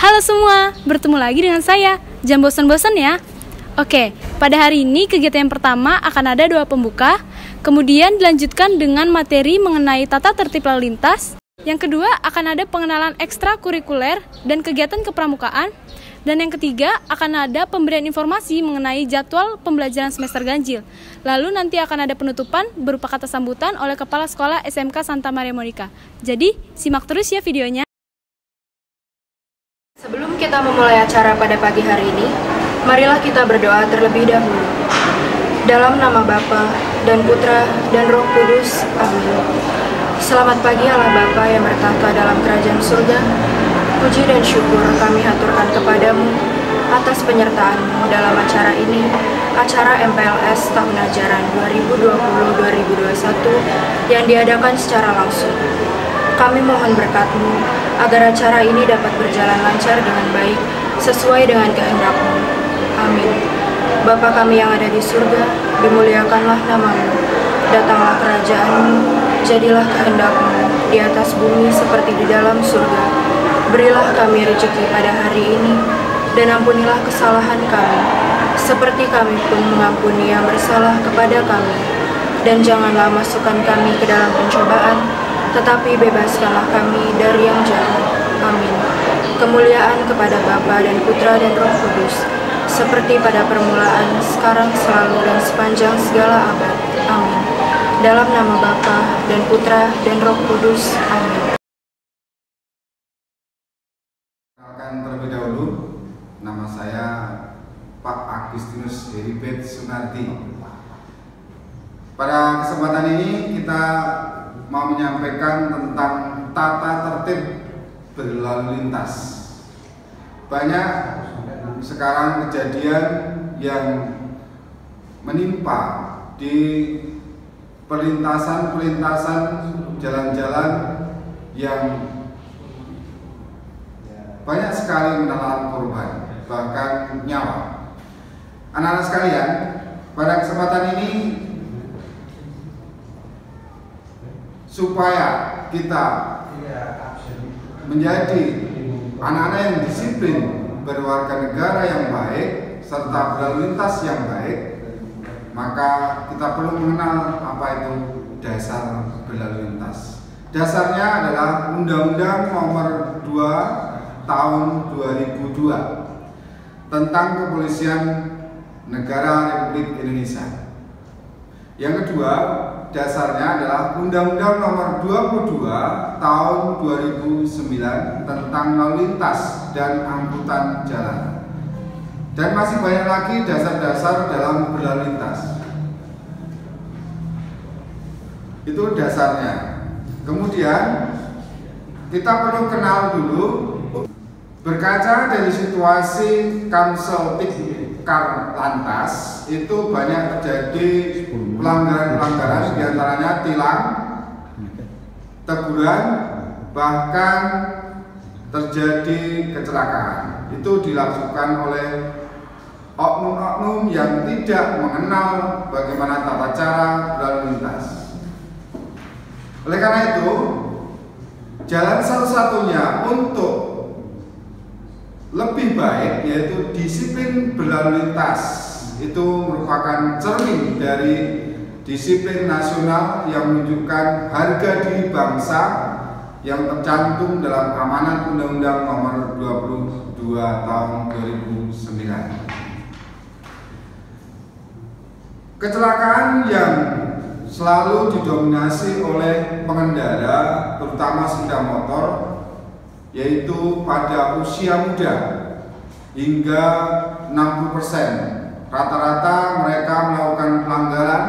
Halo semua, bertemu lagi dengan saya. Jangan bosan-bosan ya. Oke, pada hari ini kegiatan yang pertama akan ada doa pembuka, kemudian dilanjutkan dengan materi mengenai tata tertib lalu lintas. Yang kedua akan ada pengenalan ekstrakurikuler dan kegiatan kepramukaan. Dan yang ketiga akan ada pemberian informasi mengenai jadwal pembelajaran semester ganjil. Lalu nanti akan ada penutupan berupa kata sambutan oleh Kepala Sekolah SMK Santa Maria Monica. Jadi, simak terus ya videonya. Sebelum kita memulai acara pada pagi hari ini, marilah kita berdoa terlebih dahulu. Dalam nama Bapa dan Putra dan Roh Kudus. Amin. Selamat pagi Allah Bapa yang bertahta dalam kerajaan surga. Puji dan syukur kami haturkan kepadamu atas penyertaan-Mu dalam acara ini, acara MPLS tahun ajaran 2020-2021 yang diadakan secara langsung. Kami mohon berkat-Mu agar acara ini dapat berjalan lancar dengan baik sesuai dengan kehendak-Mu. Amin. Bapa kami yang ada di surga, dimuliakanlah nama-Mu. Datanglah kerajaan-Mu, jadilah kehendak-Mu di atas bumi seperti di dalam surga. Berilah kami rezeki pada hari ini, dan ampunilah kesalahan kami, seperti kami pun mengampuni yang bersalah kepada kami. Dan janganlah masukkan kami ke dalam pencobaan, tetapi bebaskanlah kami dari yang jahat. Amin. Kemuliaan kepada Bapa dan Putra dan Roh Kudus, seperti pada permulaan, sekarang, selalu, dan sepanjang segala abad. Amin. Dalam nama Bapa dan Putra dan Roh Kudus. Amin. Terlebih dahulu, nama saya Pak Agustinus Heribert Sunardi. Pada kesempatan ini kita mau menyampaikan tentang tata tertib berlalu lintas. Banyak sekarang kejadian yang menimpa di perlintasan jalan-jalan yang banyak sekali menelan korban, bahkan nyawa. Anak-anak sekalian, pada kesempatan ini supaya kita menjadi anak-anak yang disiplin, berwarga negara yang baik, serta berlalu lintas yang baik, maka kita perlu mengenal apa itu dasar berlalu lintas. Dasarnya adalah Undang-Undang Nomor 2 Tahun 2002 tentang Kepolisian Negara Republik Indonesia. Yang kedua, dasarnya adalah Undang-Undang Nomor 22 Tahun 2009 tentang lalu lintas dan angkutan jalan. Dan masih banyak lagi dasar-dasar dalam berlalu lintas. Itu dasarnya. Kemudian kita perlu kenal dulu. Berkaca dari situasi Kamsel Tikar Lantas, itu banyak terjadi pelanggaran-pelanggaran, diantaranya tilang, teguran, bahkan terjadi kecelakaan. Itu dilakukan oleh oknum-oknum yang tidak mengenal bagaimana tata cara berlalu lintas. Oleh karena itu, jalan satu-satunya untuk lebih baik yaitu disiplin berlalu lintas. Itu merupakan cermin dari disiplin nasional yang menunjukkan harga diri bangsa yang tercantum dalam amanat Undang-Undang Nomor 22 Tahun 2009. Kecelakaan yang selalu didominasi oleh pengendara, terutama sepeda motor, yaitu pada usia muda hingga 60%. Rata-rata mereka melakukan pelanggaran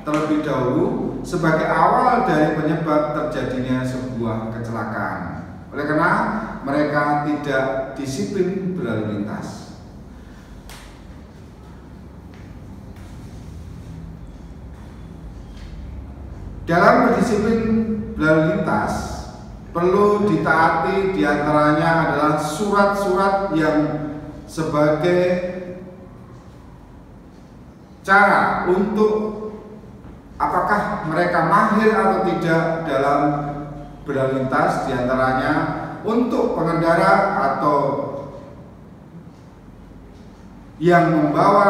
terlebih dahulu sebagai awal dari penyebab terjadinya sebuah kecelakaan. Oleh karena mereka tidak disiplin berlalu lintas. Dalam berdisiplin berlalu lintas perlu ditaati, diantaranya adalah surat-surat yang sebagai cara untuk apakah mereka mahir atau tidak dalam berlalu lintas, diantaranya untuk pengendara atau yang membawa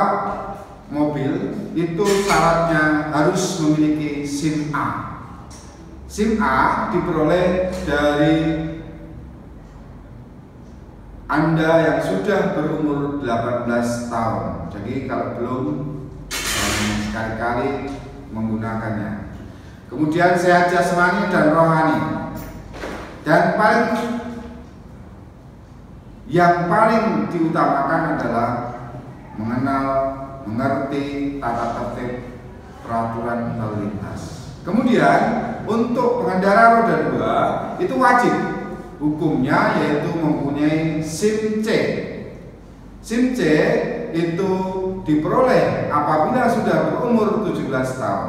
mobil itu syaratnya harus memiliki SIM A. SIM A diperoleh dari Anda yang sudah berumur 18 tahun. Jadi kalau belum, sekali-kali menggunakannya. Kemudian sehat jasmani dan rohani. Dan yang paling diutamakan adalah mengenal, mengerti tata tertib peraturan lalu lintas. Kemudian untuk pengendara roda 2 itu wajib hukumnya yaitu mempunyai SIM C. SIM C itu diperoleh apabila sudah berumur 17 tahun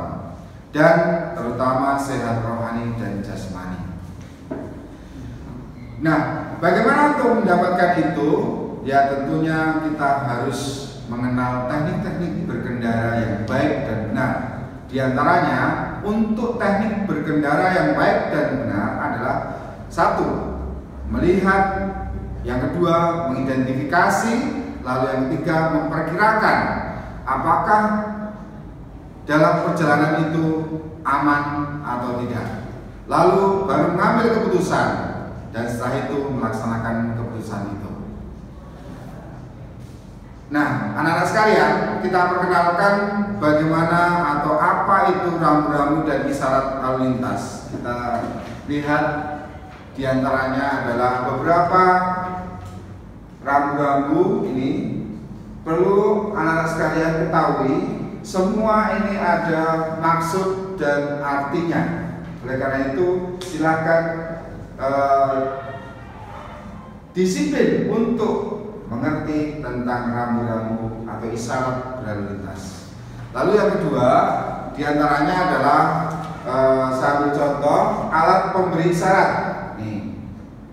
dan terutama sehat rohani dan jasmani. Nah, bagaimana untuk mendapatkan itu? Ya tentunya kita harus mengenal teknik-teknik berkendara yang baik dan benar. Di antaranya untuk teknik berkendara yang baik dan benar adalah 1. Melihat, yang kedua mengidentifikasi, lalu yang ketiga memperkirakan apakah dalam perjalanan itu aman atau tidak. Lalu baru mengambil keputusan dan setelah itu melaksanakan keputusan itu. Nah, anak-anak sekalian, kita perkenalkan bagaimana atau apa itu rambu-rambu dan isyarat lalu lintas. Kita lihat diantaranya adalah beberapa rambu-rambu ini. Perlu anak-anak sekalian ketahui, semua ini ada maksud dan artinya. Oleh karena itu, silakan disiplin untuk mengerti tentang rambu-rambu atau isyarat berlalu lintas. Lalu yang kedua, diantaranya adalah saya ambil contoh alat pemberi isyarat.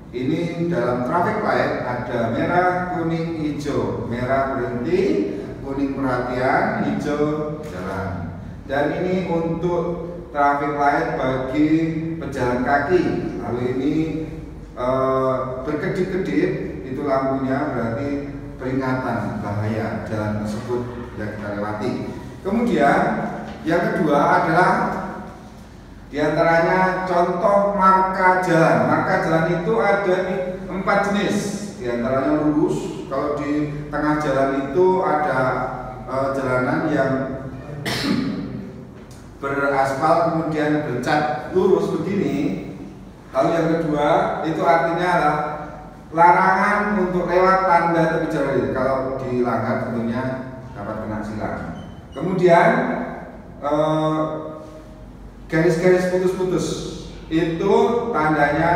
Ini dalam traffic light ada merah, kuning, hijau. Merah berhenti, kuning perhatian, hijau jalan. Dan ini untuk traffic light bagi pejalan kaki. Lalu ini berkedip-kedip, itu lampunya berarti peringatan bahaya jalan tersebut yang kita lewati. Kemudian yang kedua adalah diantaranya contoh marka jalan. Marka jalan itu ada 4 jenis. Diantaranya lurus. Kalau di tengah jalan itu ada jalanan yang beraspal kemudian bercat lurus begini. Lalu yang kedua itu artinya adalah larangan untuk lewat tanda tepi jalan. Kalau dilanggar tentunya dapat kena silang. Kemudian garis-garis putus-putus itu tandanya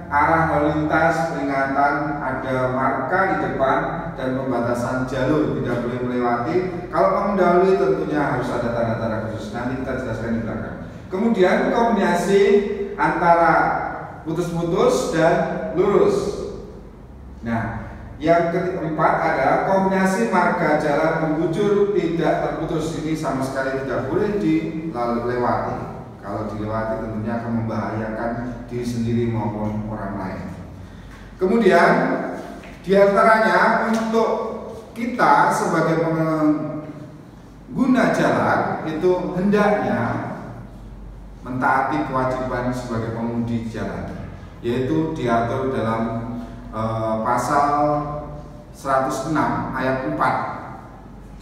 arah lalu lintas, peringatan, ada marka di depan dan pembatasan jalur, tidak boleh melewati. Kalau mendahului tentunya harus ada tanda-tanda khusus. Nanti kita jelaskan di belakang. Kemudian kombinasi antara putus-putus dan lurus. Nah, yang keempat adalah kombinasi marga jalan membujur tidak terputus. Ini sama sekali tidak boleh dilewati. Kalau dilewati tentunya akan membahayakan diri sendiri maupun orang lain. Kemudian diantaranya untuk kita sebagai pengguna jalan itu hendaknya mentaati kewajiban sebagai pengemudi jalan, yaitu diatur dalam pasal 106 ayat 4.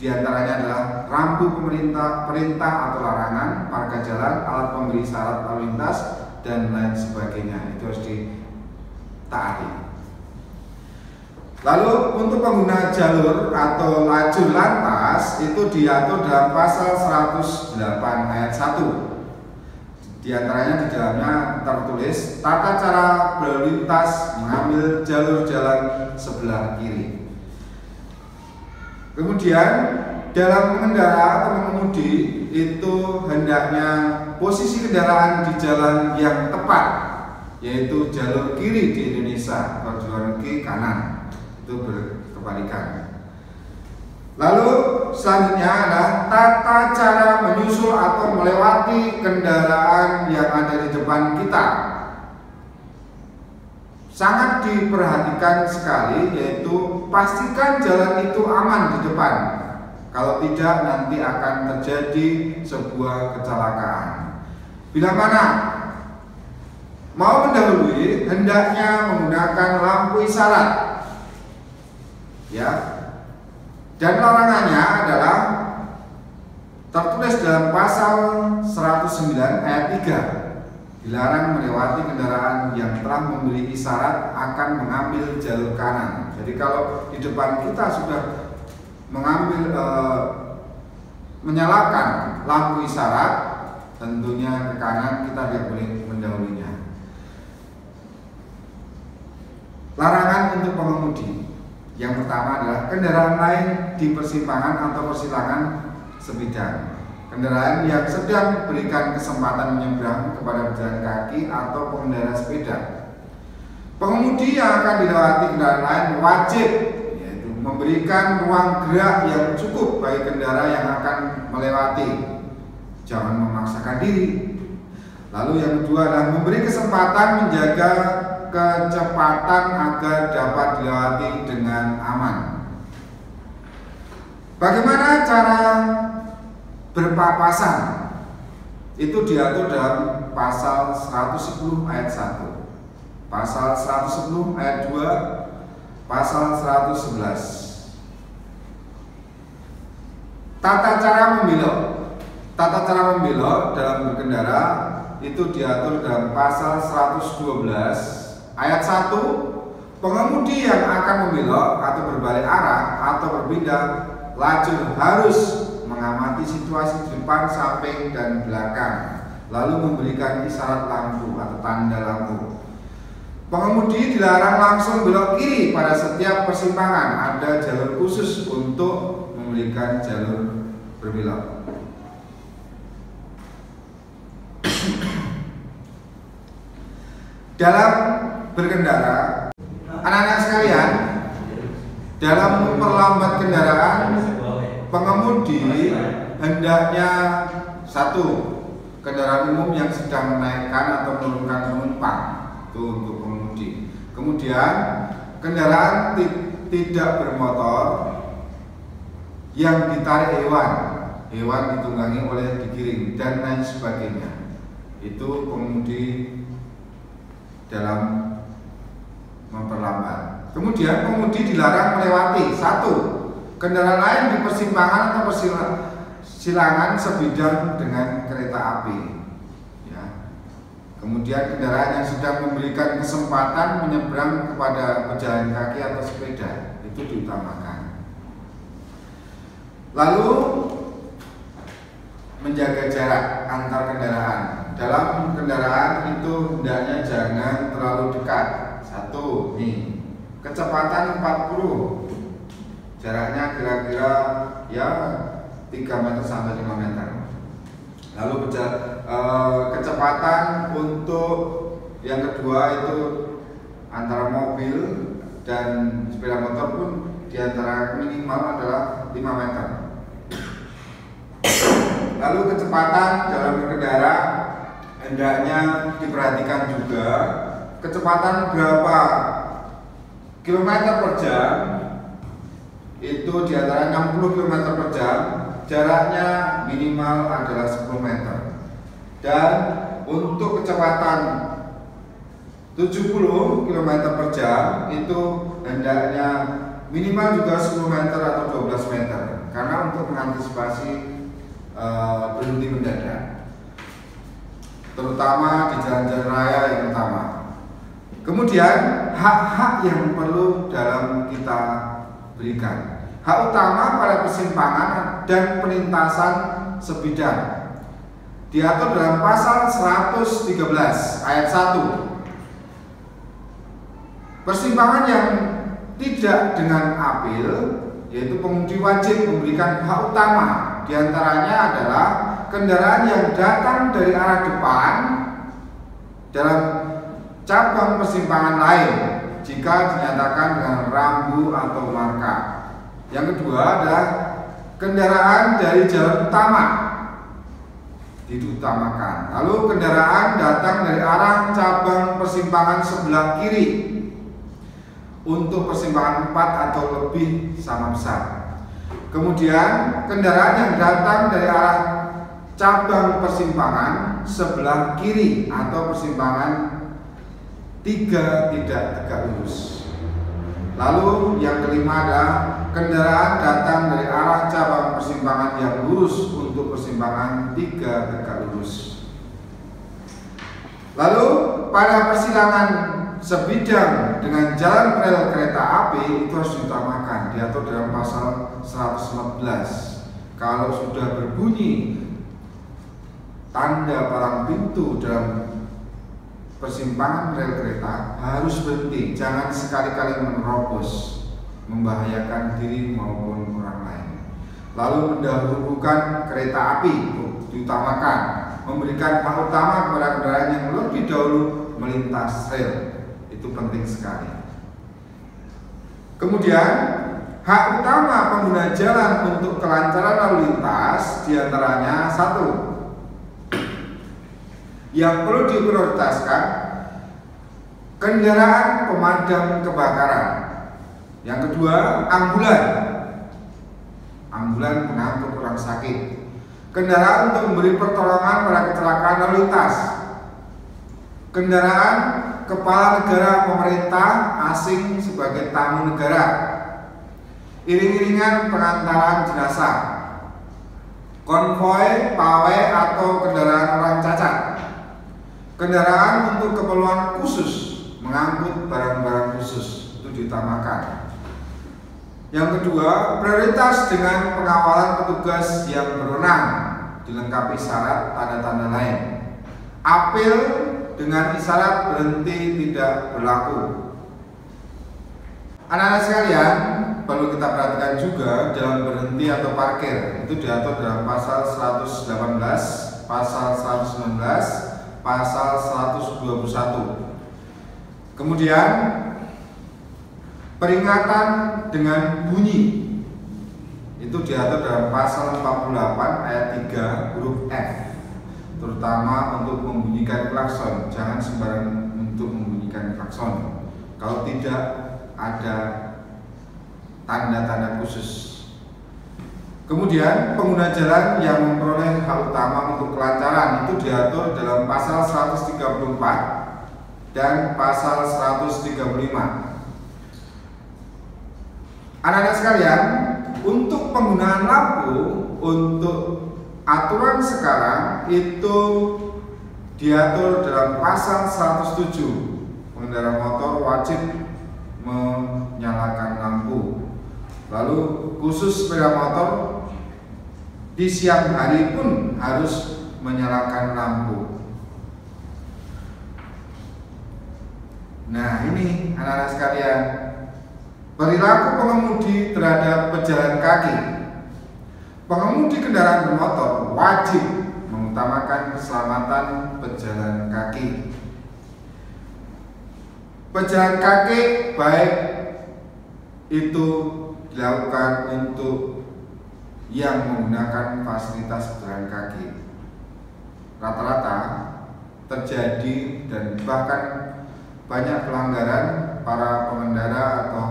Di antaranya adalah rambu perintah atau larangan, marka jalan, alat pemberi syarat lalu lintas dan lain sebagainya. Itu harus ditaati. Lalu untuk pengguna jalur atau lajur lantas itu diatur dalam pasal 108 ayat 1. Di antaranya di dalamnya tertulis tata cara berlalu lintas mengambil jalur jalan sebelah kiri. Kemudian dalam mengendara atau mengemudi itu hendaknya posisi kendaraan di jalan yang tepat, yaitu jalur kiri di Indonesia, kalau di luar negeri kanan, itu berkebalikan. Lalu selanjutnya adalah tata cara menyusul atau melewati kendaraan yang ada di depan kita. sangat diperhatikan sekali, yaitu pastikan jalan itu aman di depan. Kalau tidak, nanti akan terjadi sebuah kecelakaan. Bila mana mau mendahului, hendaknya menggunakan lampu isyarat, ya. Dan larangannya adalah tertulis dalam pasal 109 ayat 3. Dilarang melewati kendaraan yang telah memberi isyarat akan mengambil jalur kanan. Jadi kalau di depan kita sudah menyalakan lampu isyarat, tentunya ke kanan kita tidak boleh mendahulinya. Larangan untuk pengemudi. Yang pertama adalah kendaraan lain di persimpangan atau persilangan sebidang. Kendaraan yang sedang berikan kesempatan menyeberang kepada pejalan kaki atau pengendara sepeda. Pengemudi yang akan dilewati kendaraan lain wajib memberikan ruang gerak yang cukup bagi kendaraan yang akan melewati. Jangan memaksakan diri. Lalu yang kedua adalah memberi kesempatan menjaga kecepatan agar dapat dilewati dengan aman. Bagaimana cara berpapasan? Itu diatur dalam pasal 110 ayat 1, pasal 110 ayat 2, pasal 111. Tata cara membelok dalam berkendara itu diatur dalam pasal 112 ayat 1. Pengemudi yang akan membelok atau berbalik arah atau berpindah lajur harus mengamati situasi di depan, samping, dan belakang, lalu memberikan isyarat lampu atau tanda lampu. Pengemudi dilarang langsung belok kiri pada setiap persimpangan. Ada jalur khusus untuk memberikan jalur berbelok. Dalam berkendara, anak-anak sekalian, dalam memperlambat kendaraan, pengemudi hendaknya satu, kendaraan umum yang sedang menaikkan atau menurunkan penumpang, itu untuk pengemudi. Kemudian kendaraan tidak bermotor yang ditarik hewan ditunggangi oleh digiring dan lain sebagainya, itu pengemudi dalam memperlambat. Kemudian pengemudi dilarang melewati satu, kendaraan lain di persimpangan atau persilangan sebidang dengan kereta api. Kemudian kendaraan yang sedang memberikan kesempatan menyeberang kepada pejalan kaki atau sepeda, itu diutamakan. Lalu menjaga jarak antar kendaraan. Dalam kendaraan itu hendaknya jangan terlalu dekat. Satu, nih, kecepatan 40, jaraknya kira-kira ya 3 meter sampai 5 meter. Lalu kecepatan untuk yang kedua itu antara mobil dan sepeda motor pun diantara minimal adalah 5 meter. Lalu kecepatan dalam berkendara hendaknya diperhatikan juga, kecepatan berapa kilometer per jam, itu diantara 60 km per jam, jaraknya minimal adalah 10 meter. Dan untuk kecepatan 70 km per jam itu hendaknya minimal juga 10 meter atau 12 meter, karena untuk mengantisipasi berhenti mendadak, terutama di jalan-jalan raya yang utama. Kemudian hak-hak yang perlu dalam kita berikan. Hak utama pada persimpangan dan pelintasan sebidang diatur dalam pasal 113 ayat 1. Persimpangan yang tidak dengan apil, yaitu pengemudi wajib memberikan hak utama. Di antaranya adalah kendaraan yang datang dari arah depan dalam cabang persimpangan lain jika dinyatakan dengan rambu atau marka. Yang kedua adalah kendaraan dari jalan utama diutamakan. Lalu kendaraan datang dari arah cabang persimpangan sebelah kiri untuk persimpangan 4 atau lebih sama besar. Kemudian kendaraan yang datang dari arah cabang persimpangan sebelah kiri atau persimpangan 3 tidak tegak lurus. Lalu yang kelima adalah kendaraan datang dari arah cabang persimpangan yang lurus untuk persimpangan 3 tegak lurus. Lalu pada persilangan sebidang dengan jalan rel kereta api itu harus diutamakan, diatur dalam pasal 114. Kalau sudah berbunyi tanda palang pintu dalam persimpangan rel kereta, harus berhenti, jangan sekali-kali menerobos, membahayakan diri maupun orang lain. Lalu mendahulukan kereta api, diutamakan, memberikan hak utama kepada kendaraan yang lebih dahulu melintas rel. Itu penting sekali. Kemudian hak utama pengguna jalan untuk kelancaran lalu lintas diantaranya 1. Yang perlu diprioritaskan kendaraan pemadam kebakaran. Yang kedua, ambulan pengangkut orang sakit. Kendaraan untuk memberi pertolongan pada kecelakaan lalu lintas. Kendaraan kepala negara pemerintah asing sebagai tamu negara. Iring-iringan pengantaran jenazah. Konvoi, pawai atau kendaraan orang cacat. Kendaraan untuk keperluan khusus, mengangkut barang-barang khusus, itu diutamakan. Yang kedua, prioritas dengan pengawalan petugas yang berwenang, dilengkapi syarat tanda-tanda lain. Apel dengan isyarat berhenti tidak berlaku. Anak-anak sekalian, perlu kita perhatikan juga jalan berhenti atau parkir itu diatur dalam pasal 118, pasal 119, pasal 121. Kemudian peringatan dengan bunyi itu diatur dalam pasal 48 ayat 3 huruf F, terutama untuk membunyikan klakson. Jangan sembarang untuk membunyikan klakson kalau tidak ada tanda-tanda khusus. Kemudian pengguna jalan yang memperoleh hak utama untuk kelancaran itu diatur dalam pasal 134 dan pasal 135. Anak-anak sekalian, untuk penggunaan lampu untuk aturan sekarang itu diatur dalam pasal 107. Pengendara motor wajib menyalakan lampu. Lalu khusus sepeda motor di siang hari pun harus menyalakan lampu. Nah, ini anak-anak sekalian, perilaku pengemudi terhadap pejalan kaki. Pengemudi kendaraan bermotor wajib mengutamakan keselamatan pejalan kaki. Pejalan kaki baik itu dilakukan untuk yang menggunakan fasilitas pejalan kaki. Rata-rata terjadi dan bahkan banyak pelanggaran para pengendara atau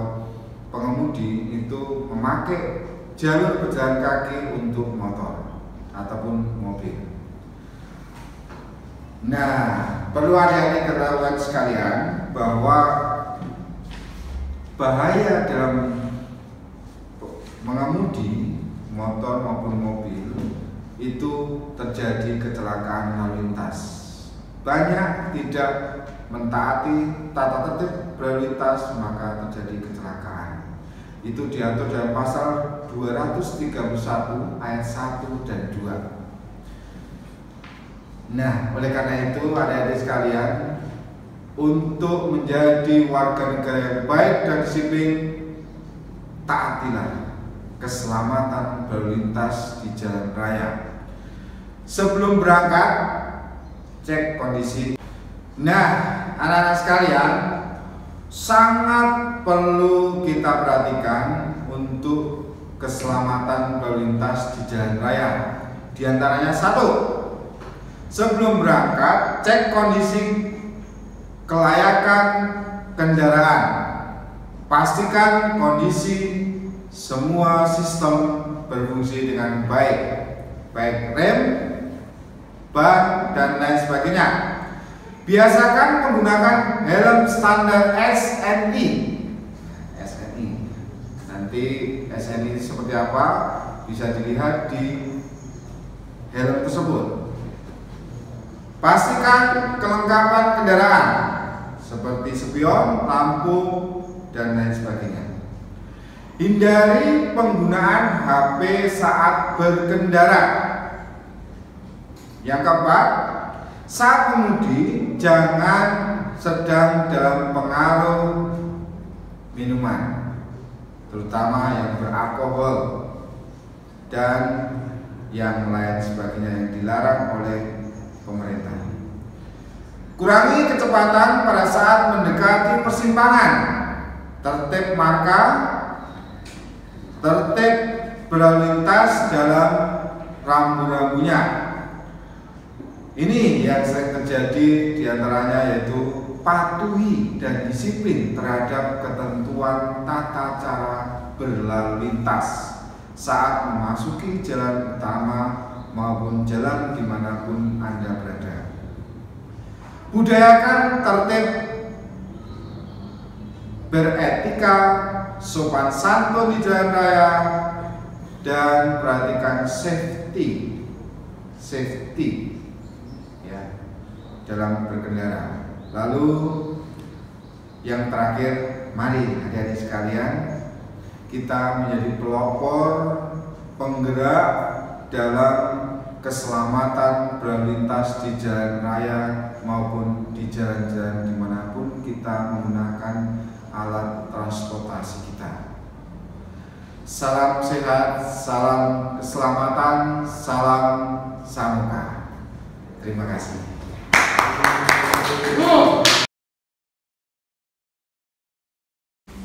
pengemudi itu memakai jalur pejalan kaki untuk motor ataupun mobil. Nah, perlu ada ketahuan sekalian bahwa bahaya dalam mengemudi motor maupun mobil itu terjadi kecelakaan lalu lintas. Banyak tidak mentaati tata tertib berlalu lintas maka terjadi kecelakaan. Itu diatur dalam pasal 231 ayat 1 dan 2. Nah, oleh karena itu adik-adik sekalian, untuk menjadi warga negara yang baik dan disiplin, taatilah keselamatan berlalu lintas di jalan raya. Sebelum berangkat, cek kondisi. Nah, anak-anak sekalian, sangat perlu kita perhatikan untuk keselamatan berlalu lintas di jalan raya. Di antaranya 1. Sebelum berangkat, cek kondisi kelayakan kendaraan. Pastikan kondisi semua sistem berfungsi dengan baik, baik rem, ban, dan lain sebagainya. Biasakan menggunakan helm standar SNI. Nanti SNI seperti apa bisa dilihat di helm tersebut. Pastikan kelengkapan kendaraan seperti spion, lampu, dan lain sebagainya. Hindari penggunaan HP saat berkendara. Yang keempat, saat mengemudi jangan sedang dalam pengaruh minuman, terutama yang beralkohol dan yang lain sebagainya yang dilarang oleh pemerintah. Kurangi kecepatan pada saat mendekati persimpangan. Tertib marka, tertib berlalu lintas dalam rambu-rambunya. Ini yang sering terjadi diantaranya yaitu patuhi dan disiplin terhadap ketentuan tata cara berlalu lintas saat memasuki jalan utama maupun jalan dimanapun Anda berada. Budayakan tertib, beretika, sopan santun di jalan raya, dan perhatikan safety ya dalam berkendara. Lalu yang terakhir, mari adik-adik sekalian kita menjadi pelopor penggerak dalam keselamatan berlalu lintas di jalan raya maupun di jalan-jalan dimanapun kita menggunakan alat transportasi kita. Salam sehat, salam keselamatan, salam Samuka. Terima kasih.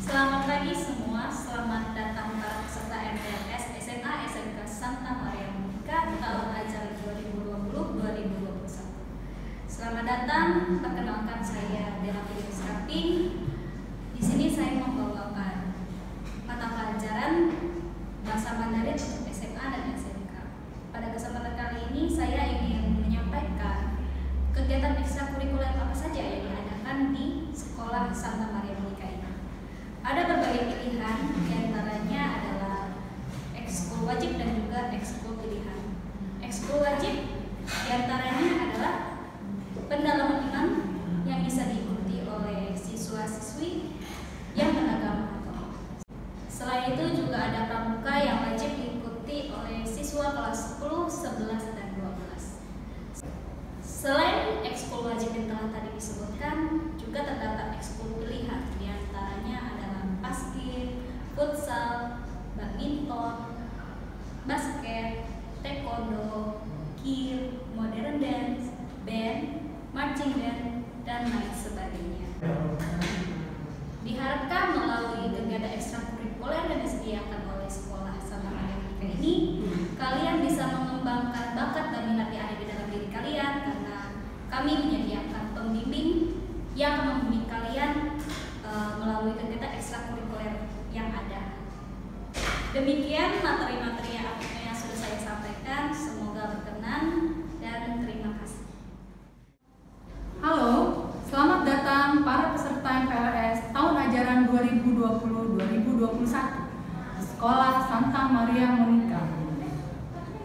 Selamat pagi semua, selamat datang para peserta MTLS SMA SMK Santa Maria Monica tahun ajaran 2020-2021. Selamat datang, perkenalkan saya Dela Filis Rapin. Di sini saya membawakan mata pelajaran bahasa Mandarin untuk SMA dan SMK. Pada kesempatan kali ini saya ingin menyampaikan kegiatan ekstrakurikuler apa saja yang diadakan di sekolah Santa Maria Monica ini. Ada berbagai pilihan, diantaranya adalah ekskul wajib dan juga ekskul pilihan. Ekskul wajib diantaranya adalah pendalaman iman yang bisa diikuti oleh siswa-siswi yang beragama Katolik. Selain itu juga ada pramuka yang wajib diikuti oleh siswa kelas 10, 11, dan 12. Selain ekskul wajib yang telah tadi disebutkan, juga terdapat ekskul pilihan, diantaranya adalah basket, futsal, badminton, basket, taekwondo, kir, modern dance, band, marching band, dan lain sebagainya. Diharapkan melalui kegiatan ekstrakurikuler yang disediakan oleh sekolah Santa Maria Monica ini, kalian bisa mengembangkan bakat dan minat yang ada di dalam diri kalian, karena kami menyediakan pembimbing yang akan membimbing kalian melalui kegiatan ekstrakurikuler yang ada. Demikian materi-materi yang sudah saya sampaikan, semoga berkenan dan terima kasih. Halo, selamat datang para peserta MPLS tahun ajaran 2020-2021 di Sekolah Santa Maria Monica.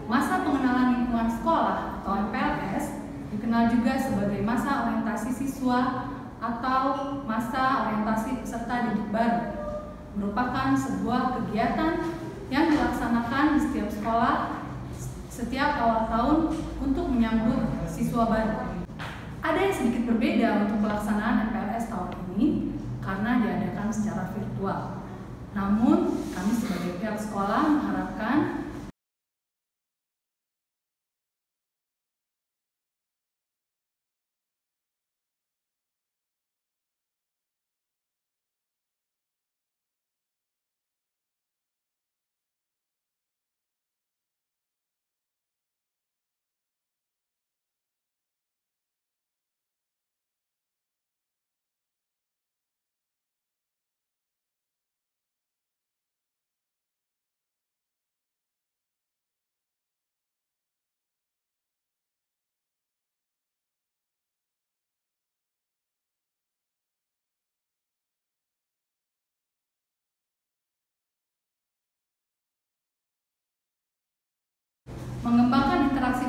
Masa pengenalan lingkungan sekolah atau MPLS dikenal juga sebagai masa orientasi siswa atau masa orientasi peserta didik baru, merupakan sebuah kegiatan yang dilaksanakan di setiap sekolah setiap awal tahun untuk menyambut siswa baru. Ada yang sedikit berbeda untuk pelaksanaan MPLS tahun ini karena diadakan secara virtual. Namun, kami sebagai pihak sekolah mengharapkan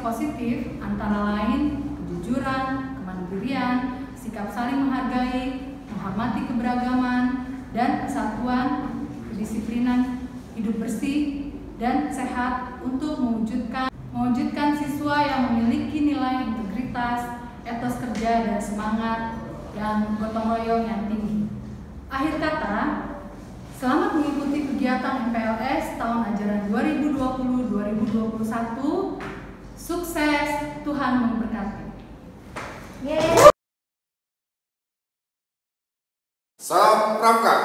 positif antara lain kejujuran, kemandirian, sikap saling menghargai, menghormati keberagaman, dan kesatuan, kedisiplinan, hidup bersih, dan sehat untuk mewujudkan siswa yang memiliki nilai integritas, etos kerja, dan semangat yang gotong royong yang tinggi. Akhir kata, selamat mengikuti kegiatan MPLS tahun ajaran 2020-2021. Sukses, Tuhan memberkati. Salam Pramuka.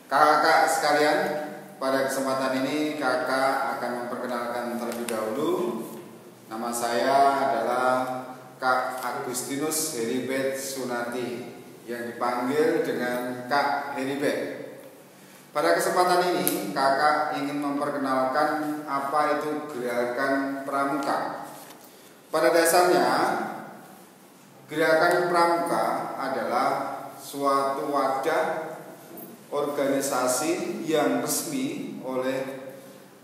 Kakak-kakak sekalian, pada kesempatan ini kakak akan memperkenalkan terlebih dahulu. Nama saya adalah Kak Agustinus Heribert Sunardi, yang dipanggil dengan Kak Heribert. Pada kesempatan ini kakak ingin memperkenalkan apa itu gerakan pramuka. Pada dasarnya gerakan pramuka adalah suatu wadah organisasi yang resmi oleh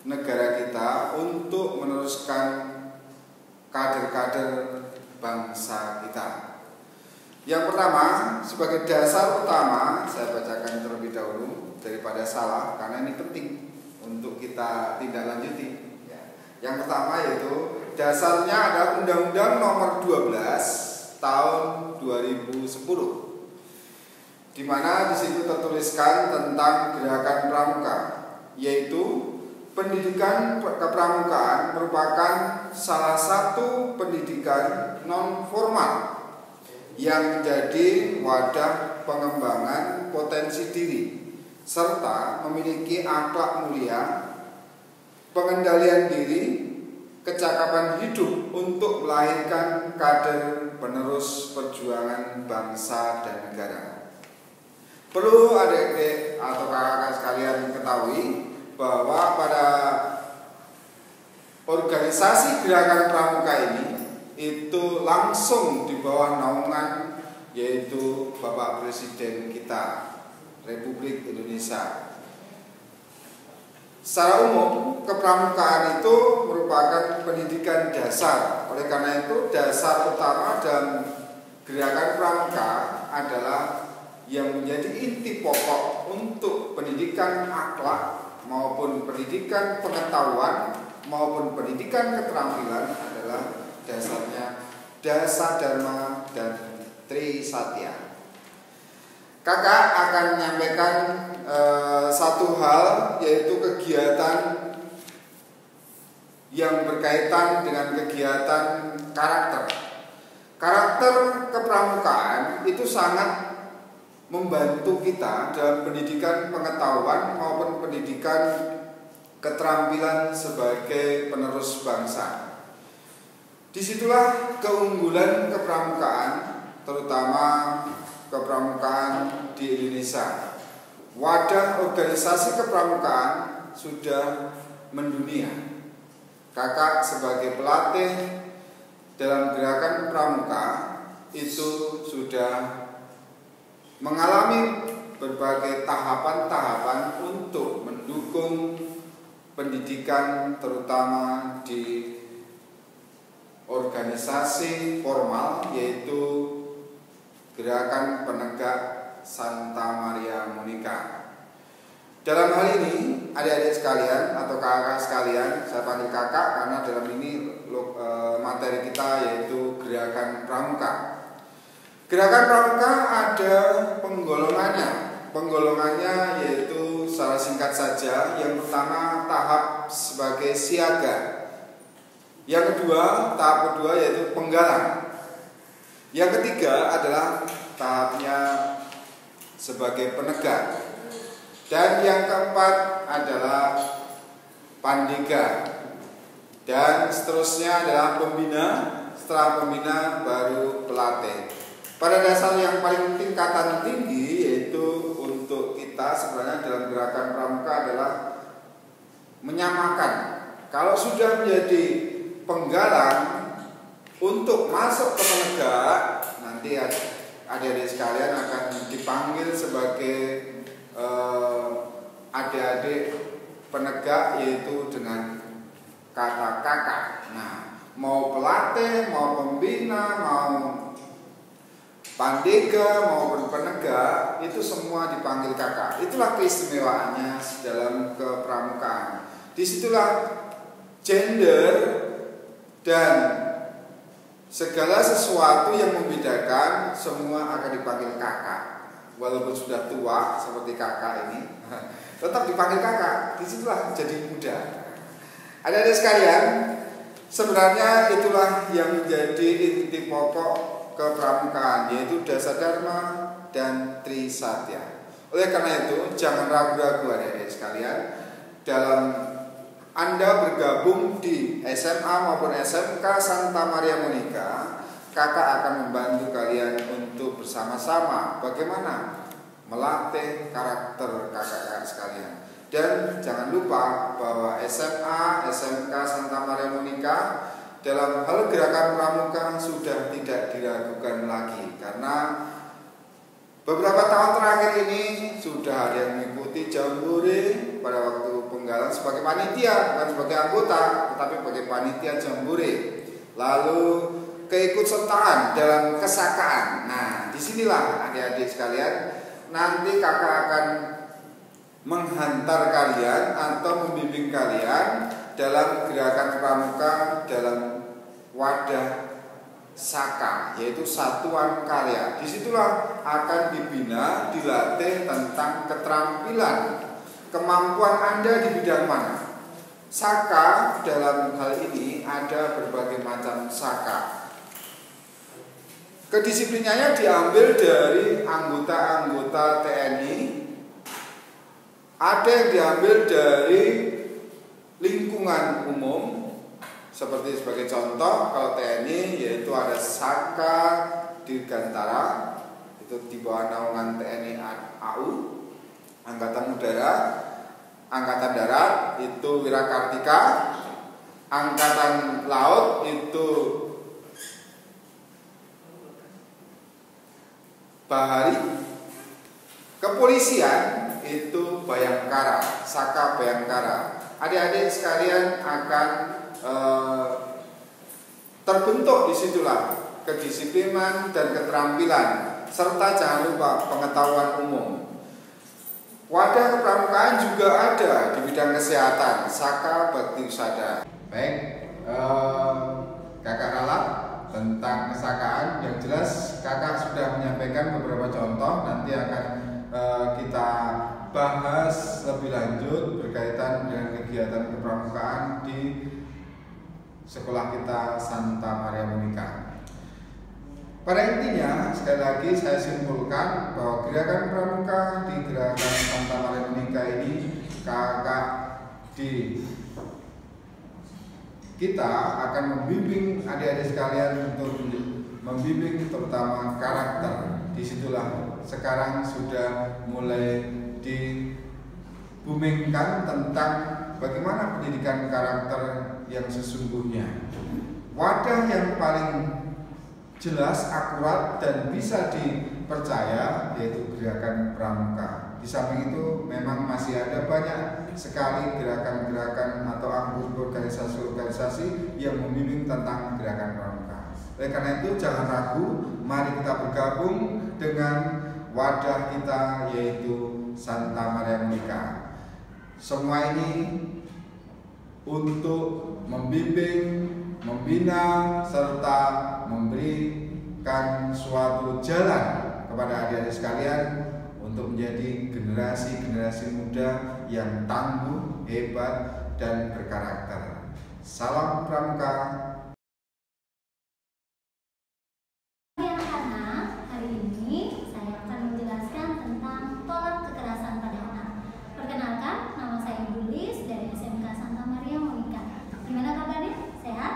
negara kita untuk meneruskan kader-kader bangsa kita. Yang pertama, sebagai dasar utama, saya bacakan terlebih dahulu daripada salah, karena ini penting untuk kita tindak lanjuti. Yang pertama yaitu dasarnya adalah Undang-Undang Nomor 12 Tahun 2010, di mana di situ tertuliskan tentang gerakan pramuka, yaitu pendidikan kepramukaan merupakan salah satu pendidikan non formal yang menjadi wadah pengembangan potensi diri serta memiliki akhlak mulia, pengendalian diri, kecakapan hidup untuk melahirkan kader penerus perjuangan bangsa dan negara. Perlu adik-adik atau kakak-kakak sekalian ketahui bahwa pada organisasi gerakan pramuka ini itu langsung di bawah naungan yaitu Bapak Presiden kita Republik Indonesia. Secara umum, kepramukaan itu merupakan pendidikan dasar. Oleh karena itu, dasar utama dalam gerakan pramuka adalah yang menjadi inti pokok untuk pendidikan akhlak maupun pendidikan pengetahuan maupun pendidikan keterampilan adalah dasarnya Dasa Dharma dan Tri Satya. Kakak akan menyampaikan satu hal, yaitu kegiatan yang berkaitan dengan kegiatan karakter. Karakter kepramukaan itu sangat membantu kita dalam pendidikan pengetahuan maupun pendidikan keterampilan sebagai penerus bangsa. Disitulah keunggulan kepramukaan, terutama kepramukaan di Indonesia. Wadah organisasi kepramukaan sudah mendunia. Kakak sebagai pelatih dalam gerakan pramuka itu sudah mengalami berbagai tahapan-tahapan untuk mendukung pendidikan terutama di organisasi formal, yaitu Gerakan Penegak Santa Maria Monica. Dalam hal ini, adik-adik sekalian atau kakak sekalian, saya panggil kakak karena dalam ini materi kita yaitu gerakan pramuka. Gerakan pramuka ada penggolongannya. Penggolongannya yaitu secara singkat saja, yang pertama tahap sebagai siaga. Yang kedua, tahap kedua yaitu penggalang. Yang ketiga adalah tahapnya sebagai penegak. Dan yang keempat adalah pandega. Dan seterusnya adalah pembina. Setelah pembina baru pelatih. Pada dasar yang paling tingkatan tinggi yaitu untuk kita sebenarnya dalam gerakan pramuka adalah menyamakan. Kalau sudah menjadi penggalang untuk masuk ke penegak, nanti adik-adik sekalian akan dipanggil sebagai adik-adik penegak, yaitu dengan kata kakak. Nah, mau pelatih, mau pembina, mau pandega, mau penegak, itu semua dipanggil kakak. Itulah keistimewaannya dalam kepramukaan. Disitulah gender dan segala sesuatu yang membedakan semua akan dipanggil kakak. Walaupun sudah tua seperti kakak ini, tetap dipanggil kakak. Disitulah jadi muda. Adik-adik sekalian, sebenarnya itulah yang menjadi inti pokok kepramukaan, yaitu Dasa Dharma dan Trisatya. Oleh karena itu, jangan ragu-ragu adik-adik sekalian dalam Anda bergabung di SMA maupun SMK Santa Maria Monica. Kakak akan membantu kalian untuk bersama-sama bagaimana melatih karakter kakak-kakak sekalian. Dan jangan lupa bahwa SMA, SMK Santa Maria Monica dalam hal gerakan pramuka sudah tidak diragukan lagi, karena beberapa tahun terakhir ini sudah ada yang mengikuti jambore pada waktu penggalan sebagai panitia, bukan sebagai anggota, tetapi sebagai panitia jambore. Lalu keikutsertaan dalam kesakaan. Nah, disinilah adik-adik sekalian, nanti kakak akan menghantar kalian atau membimbing kalian dalam gerakan pramuka dalam wadah saka, yaitu satuan karya. Disitulah akan dibina, dilatih tentang keterampilan, kemampuan Anda di bidang mana. Saka dalam hal ini ada berbagai macam saka. Kedisiplinannya diambil dari anggota-anggota TNI, ada yang diambil dari lingkungan umum. Seperti sebagai contoh, kalau TNI yaitu ada Saka Dirgantara, itu di bawah naungan TNI AU. Angkatan Udara, Angkatan Darat itu Wirakartika, Angkatan Laut itu Bahari, Kepolisian itu Bayangkara, Saka Bayangkara. Adik-adik sekalian akan terbentuk disitulah kedisiplinan dan keterampilan, serta jangan lupa pengetahuan umum. Wadah kepramukaan juga ada di bidang kesehatan, Saka Bakti Usada. Baik, kakak ralat tentang kesakaan. Yang jelas kakak sudah menyampaikan beberapa contoh, nanti akan kita bahas lebih lanjut berkaitan dengan kegiatan kepramukaan di sekolah kita Santa Maria Monica. Pada intinya, sekali lagi saya simpulkan bahwa gerakan pramuka di gerakan Santa Maria Monica ini kakak di kita akan membimbing adik-adik sekalian untuk membimbing terutama karakter. Disitulah sekarang sudah mulai dibumingkan tentang bagaimana pendidikan karakter yang sesungguhnya. Wadah yang paling jelas, akurat, dan bisa dipercaya yaitu gerakan pramuka. Di samping itu memang masih ada banyak sekali gerakan-gerakan atau organisasi-organisasi yang membimbing tentang gerakan pramuka. Oleh karena itu jangan ragu, mari kita bergabung dengan wadah kita yaitu Santa Maria Monica. Semua ini untuk membimbing, membina, serta memberikan suatu jalan kepada adik-adik sekalian untuk menjadi generasi-generasi muda yang tangguh, hebat, dan berkarakter. Salam pramuka. Hari ini saya akan menjelaskan tentang tolak kekerasan pada anak. Perkenalkan, nama saya Ibu Lis dari SMK Santa Maria Monica. Gimana kabarnya? Sehat?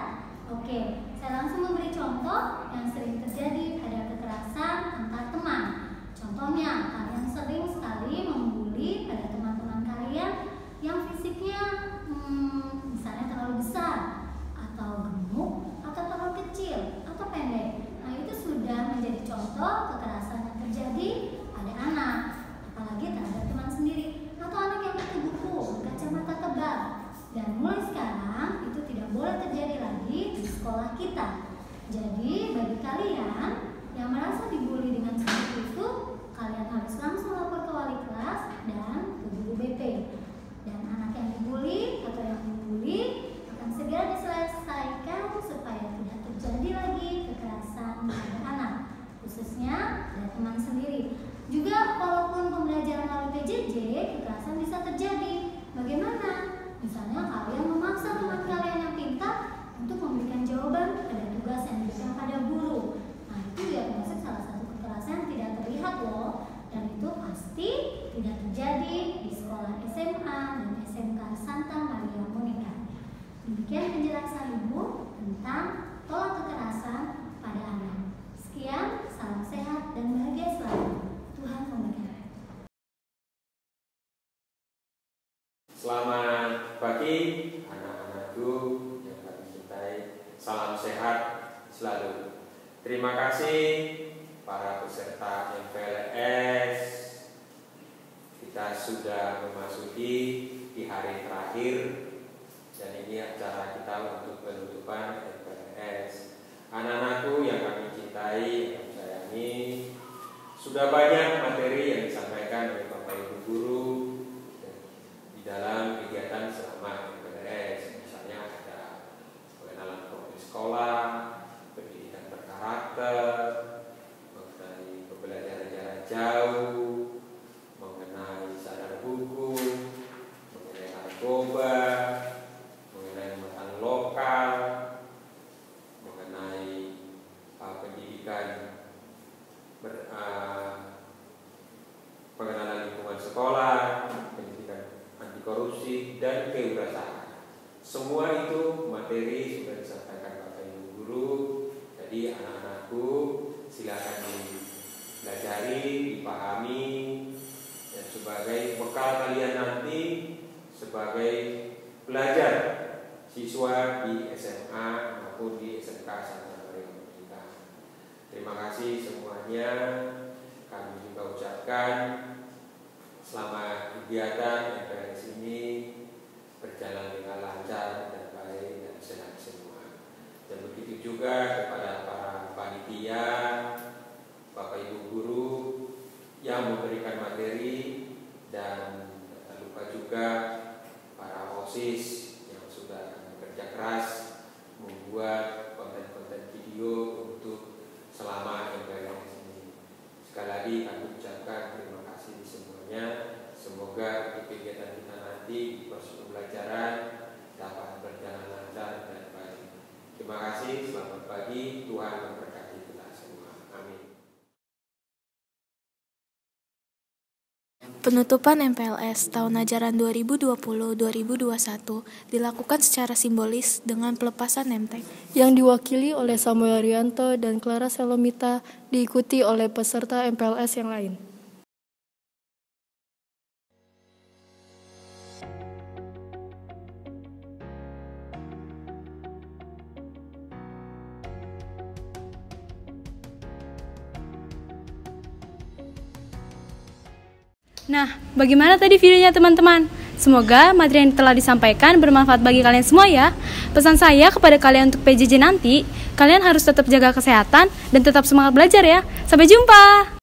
Oke, saya langsung memberi contoh yang sering terjadi pada kekerasan antar teman. Contohnya, kalian sering sekali membuli pada teman-teman kalian yang fisiknya misalnya terlalu besar atau gemuk khususnya dari teman sendiri. Juga walaupun pembelajaran melalui PJJ, kekerasan bisa terjadi. Bagaimana? Misalnya kalian memaksa teman kalian yang pintar untuk memberikan jawaban pada tugas yang diberikan pada guru. Nah, itu ya termasuk salah satu kekerasan yang tidak terlihat loh. Dan itu pasti tidak terjadi di sekolah SMA dan SMK Santa Maria Monica. Demikian penjelasan Ibu tentang tolak kekerasan pada anak. Sekian, salam sehat dan bahagia selalu. Tuhan memberkati. Selamat pagi anak-anakku yang kami cintai. Salam sehat selalu. Terima kasih para peserta MPLS. Kita sudah memasuki di hari terakhir dan ini acara kita untuk penutupan MPLS. Anak-anakku yang kami cintai, yang kami sayangi, sudah banyak materi yang disampaikan oleh Bapak Ibu guru di dalam kegiatan selama MPLS. Misalnya ada pengenalan profil sekolah, pendidikan berkarakter, mengenai pembelajaran jarak jauh, mengenai sadar buku, mengenai narkoba, mengenai makanan lokal, mengenai pendidikan pengenalan lingkungan sekolah, pendidikan anti korupsi dan kewirausahaan. Semua itu materi sudah disampaikan Bapak Ibu guru. Jadi anak-anakku silakan dipelajari, dipahami, dan sebagai bekal kalian nanti sebagai pelajar siswa di SMA maupun di SMK Santa Maria Monica. Terima kasih semuanya. Kami juga ucapkan selama kegiatan MPLS ini berjalan dengan lancar dan baik dan senang semua. Dan begitu juga kepada para panitia, Bapak Ibu guru yang memberikan materi, dan tak lupa juga para OSIS yang sudah bekerja keras membuat konten-konten video untuk selama MPLS ini. Sekali lagi kami ucapkan terima kasih semuanya. Semoga kegiatan kita nanti di proses pembelajaran dapat berjalan lancar dan baik. Terima kasih, selamat pagi, Tuhan memberkati kita semua. Amin. Penutupan MPLS tahun ajaran 2020-2021 dilakukan secara simbolis dengan pelepasan name tag yang diwakili oleh Samuel Rianto dan Clara Selomita, diikuti oleh peserta MPLS yang lain. Nah, bagaimana tadi videonya teman-teman? Semoga materi yang telah disampaikan bermanfaat bagi kalian semua ya. Pesan saya kepada kalian untuk PJJ nanti, kalian harus tetap jaga kesehatan dan tetap semangat belajar ya. Sampai jumpa!